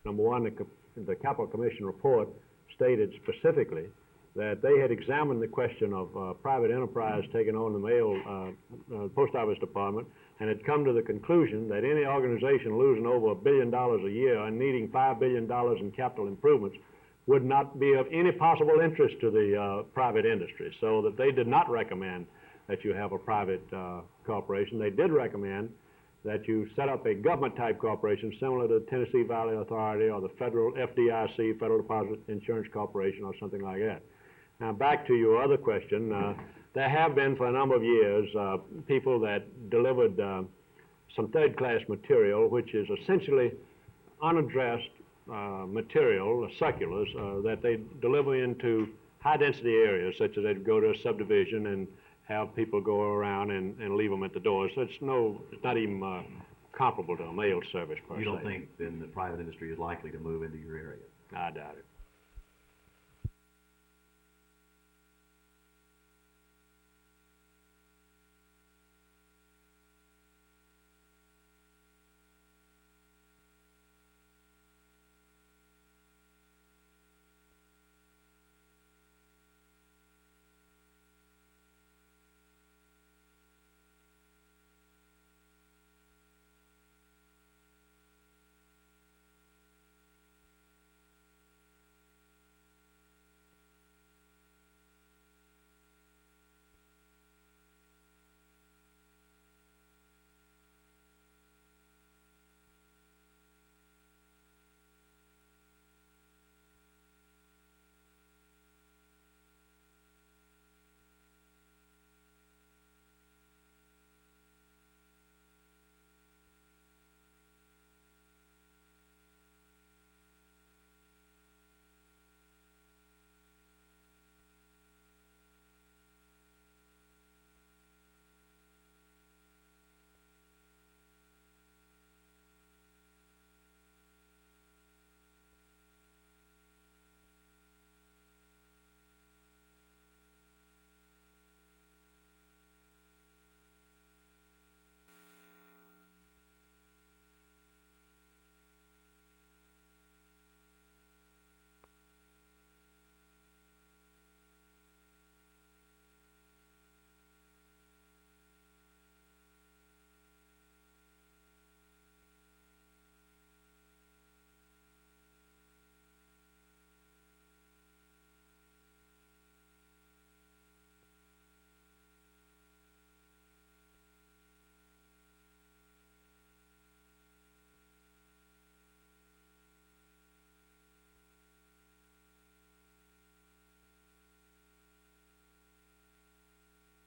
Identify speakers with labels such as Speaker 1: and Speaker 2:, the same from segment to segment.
Speaker 1: Number one, the Capital Commission report stated specifically that they had examined the question of private enterprise taking on the mail post office department and had come to the conclusion that any organization losing over $1 billion a year and needing $5 billion in capital improvements would not be of any possible interest to the private industry, so that they did not recommend that you have a private corporation. They did recommend that you set up a government-type corporation similar to the Tennessee Valley Authority or the federal FDIC, Federal Deposit Insurance Corporation, or something like that. Now, back to your other question, there have been for a number of years people that delivered some third-class material, which is essentially unaddressed material, circulars, that they deliver into high-density areas, such as they'd go to a subdivision and have people go around and leave them at the door. So it's not even comparable to a mail service per se.
Speaker 2: You don't think then the private industry is likely to move into your area?
Speaker 1: I doubt it.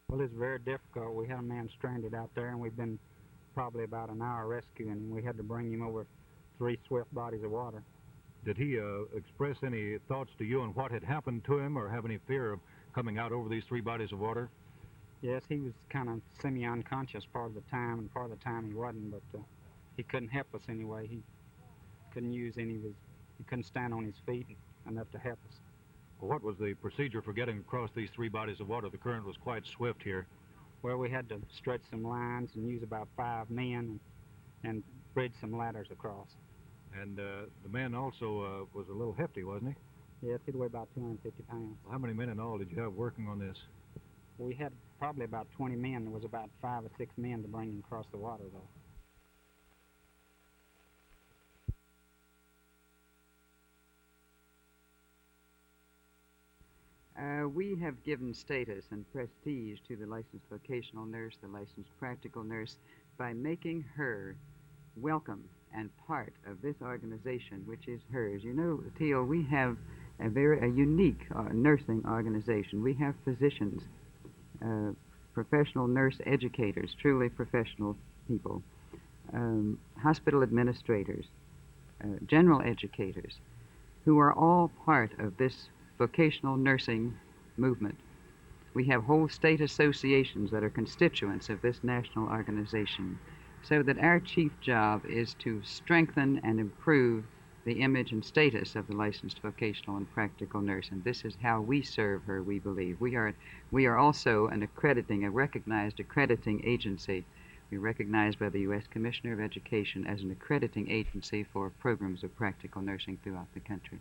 Speaker 3: Well, it's very difficult. We had a man stranded out there, and we've been probably about an hour rescuing him. We had to bring him over 3 swift bodies of water.
Speaker 4: Did he express any thoughts to you on what had happened to him, or have any fear of coming out over these 3 bodies of water?
Speaker 3: Yes, he was kind of semi-unconscious part of the time, and part of the time he wasn't, but he couldn't help us anyway. He couldn't use any of his, he couldn't stand on his feet enough to help us.
Speaker 4: Well, what was the procedure for getting across these 3 bodies of water? The current was quite swift here.
Speaker 3: Well, we had to stretch some lines and use about 5 men and bridge some ladders across.
Speaker 4: And the man also was a little hefty, wasn't he?
Speaker 3: Yes, he'd weigh about 250 pounds.
Speaker 4: Well, how many men in all did you have working on this?
Speaker 3: We had probably about 20 men. There was about 5 or 6 men to bring him across the water, though.
Speaker 5: We have given status and prestige to the licensed vocational nurse, the licensed practical nurse, by making her welcome and part of this organization, which is hers. You know, Teal, we have a unique nursing organization. We have physicians, professional nurse educators, truly professional people, hospital administrators, general educators, who are all part of this vocational nursing movement. We have whole state associations that are constituents of this national organization, so that our chief job is to strengthen and improve the image and status of the licensed vocational and practical nurse, and this is how we serve her, we believe. We are also a recognized accrediting agency be recognized by the U.S. Commissioner of Education as an accrediting agency for programs of practical nursing throughout the country.